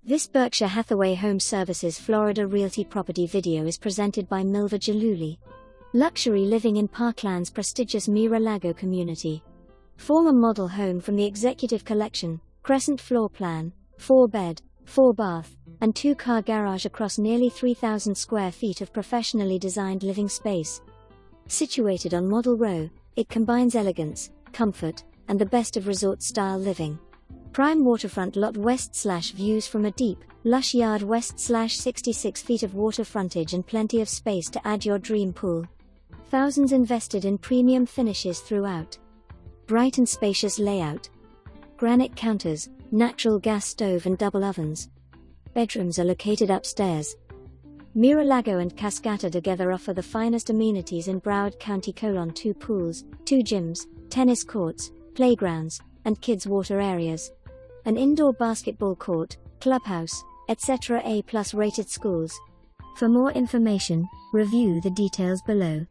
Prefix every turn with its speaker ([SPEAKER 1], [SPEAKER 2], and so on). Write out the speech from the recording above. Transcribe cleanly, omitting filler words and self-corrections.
[SPEAKER 1] This Berkshire Hathaway HomeServices Florida Realty property video is presented by Milva Jaluli. Luxury living in Parkland's prestigious Miralago community. Former model home from the Executive Collection Crescent floor plan, 4-bed, 4-bath, and 2-car garage across nearly 3,000 square feet of professionally designed living space. Situated on Model Row, it combines elegance, comfort, and the best of resort-style living. Prime waterfront lot west/views from a deep, lush yard west/66 feet of water frontage and plenty of space to add your dream pool. Thousands invested in premium finishes throughout. Bright and spacious layout. Granite counters, natural gas stove and double ovens. Bedrooms are located upstairs. Miralago and Cascata together offer the finest amenities in Broward County: 2 pools, 2 gyms, tennis courts, playgrounds, and kids' water areas. An indoor basketball court, clubhouse, etc. A+ rated schools. For more information, review the details below.